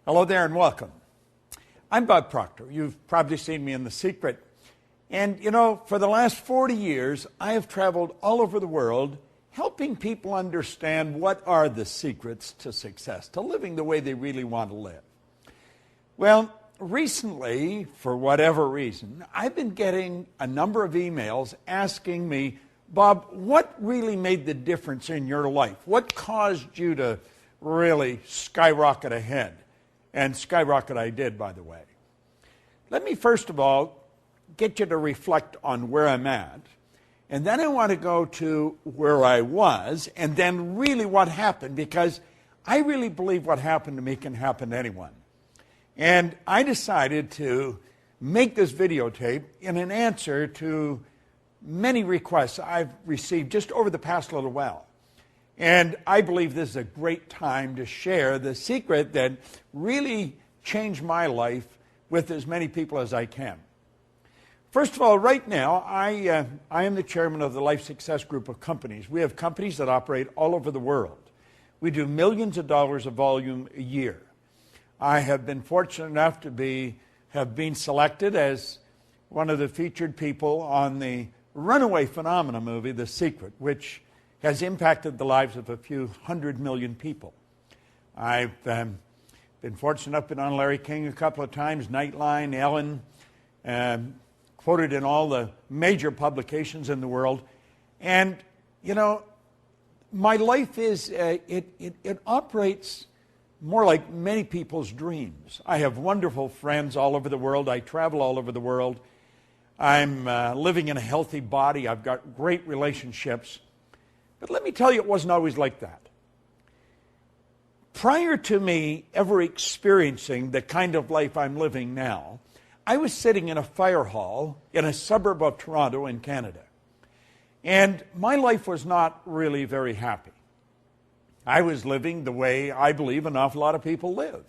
Hello there and welcome. I'm Bob Proctor. You've probably seen me in The Secret. And you know, for the last 40 years, I have traveled all over the world helping people understand what are the secrets to success, to living the way they really want to live. Well, recently, for whatever reason, I've been getting a number of emails asking me, Bob, what really made the difference in your life? What caused you to really skyrocket ahead? And skyrocket I did, by the way. Let me first of all get you to reflect on where I'm at. And then I want to go to where I was and then really what happened, because I really believe what happened to me can happen to anyone. And I decided to make this videotape in an answer to many requests I've received just over the past little while. And I believe this is a great time to share the secret that really changed my life with as many people as I can. First of all, right now, I am the chairman of the Life Success Group of companies. We have companies that operate all over the world. We do millions of dollars of volume a year. I have been fortunate enough to have been selected as one of the featured people on the runaway phenomenon movie, The Secret, which has impacted the lives of a few 100 million people. I've been fortunate enough to be on Larry King a couple of times, Nightline, Ellen, quoted in all the major publications in the world. And, you know, my life is, it operates more like many people's dreams. I have wonderful friends all over the world. I travel all over the world. I'm living in a healthy body. I've got great relationships. But let me tell you, it wasn't always like that. Prior to me ever experiencing the kind of life I'm living now, I was sitting in a fire hall in a suburb of Toronto in Canada. And my life was not really very happy. I was living the way I believe an awful lot of people live.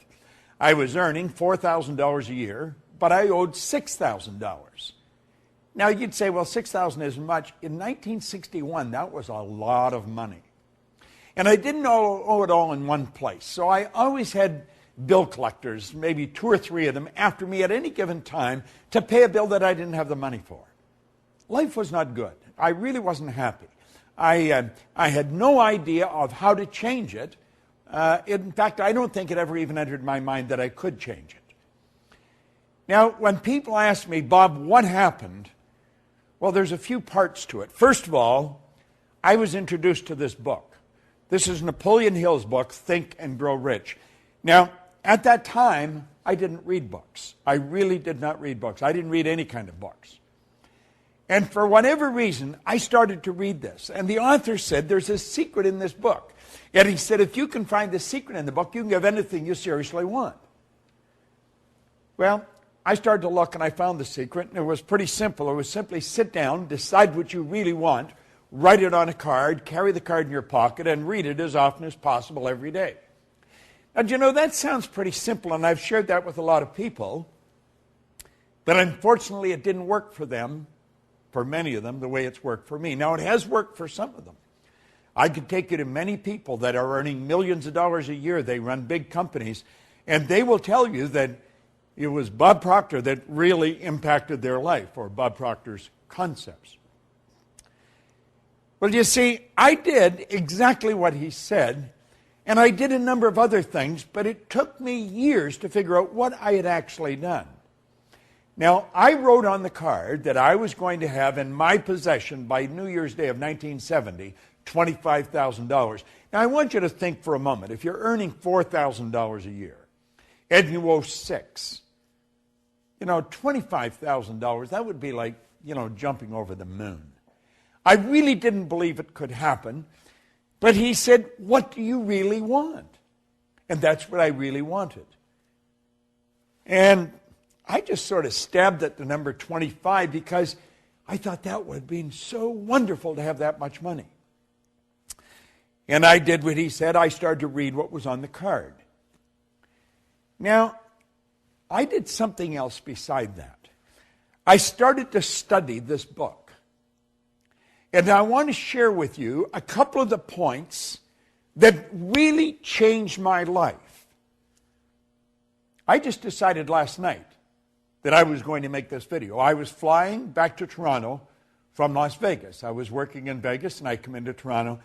I was earning $4,000 a year, but I owed $6,000. Now, you'd say, well, $6,000 isn't much. In 1961, that was a lot of money. And I didn't owe it all in one place. So I always had bill collectors, maybe 2 or 3 of them, after me at any given time to pay a bill that I didn't have the money for. Life was not good. I really wasn't happy. I had no idea of how to change it. In fact, I don't think it ever even entered my mind that I could change it. Now, when people ask me, Bob, what happened? Well, there's a few parts to it. First of all, I was introduced to this book. This is Napoleon Hill's book, Think and Grow Rich. Now, at that time, I didn't read books. I really did not read books. I didn't read any kind of books. And for whatever reason, I started to read this. And the author said, there's a secret in this book. And he said, if you can find the secret in the book, you can have anything you seriously want. Well, I started to look and I found the secret, and it was pretty simple. It was simply sit down, decide what you really want, write it on a card, carry the card in your pocket, and read it as often as possible every day. Now, you know, that sounds pretty simple, and I've shared that with a lot of people, but unfortunately it didn't work for them, for many of them, the way it's worked for me. Now, it has worked for some of them. I could take you to many people that are earning millions of dollars a year. They run big companies, and they will tell you that it was Bob Proctor that really impacted their life, or Bob Proctor's concepts. Well, you see, I did exactly what he said, and I did a number of other things, but it took me years to figure out what I had actually done. Now, I wrote on the card that I was going to have in my possession by New Year's Day of 1970, $25,000. Now, I want you to think for a moment. If you're earning $4,000 a year, and you owe $6,000, you know, $25,000, that would be like, you know, jumping over the moon. I really didn't believe it could happen, but he said, what do you really want? And that's what I really wanted. And I just sort of stabbed at the number 25 because I thought that would have been so wonderful to have that much money. And I did what he said. I started to read what was on the card. Now, I did something else beside that. I started to study this book. And I want to share with you a couple of the points that really changed my life. I just decided last night that I was going to make this video. I was flying back to Toronto from Las Vegas. I was working in Vegas, and I come into Toronto.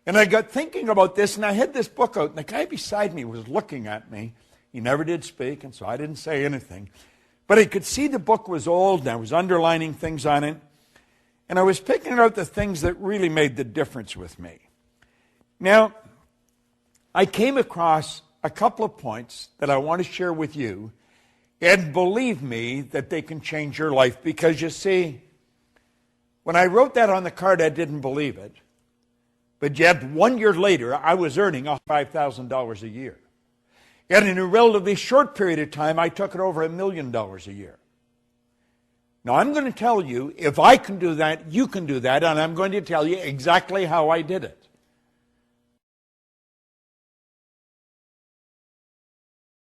And I got thinking about this, and I had this book out, and the guy beside me was looking at me. He never did speak, and so I didn't say anything. But I could see the book was old, and I was underlining things on it. And I was picking out the things that really made the difference with me. Now, I came across a couple of points that I want to share with you, and believe me that they can change your life. Because you see, when I wrote that on the card, I didn't believe it. But yet, 1 year later, I was earning $5,000 a year. And in a relatively short period of time, I took it over $1 million a year. Now, I'm going to tell you, if I can do that, you can do that, and I'm going to tell you exactly how I did it.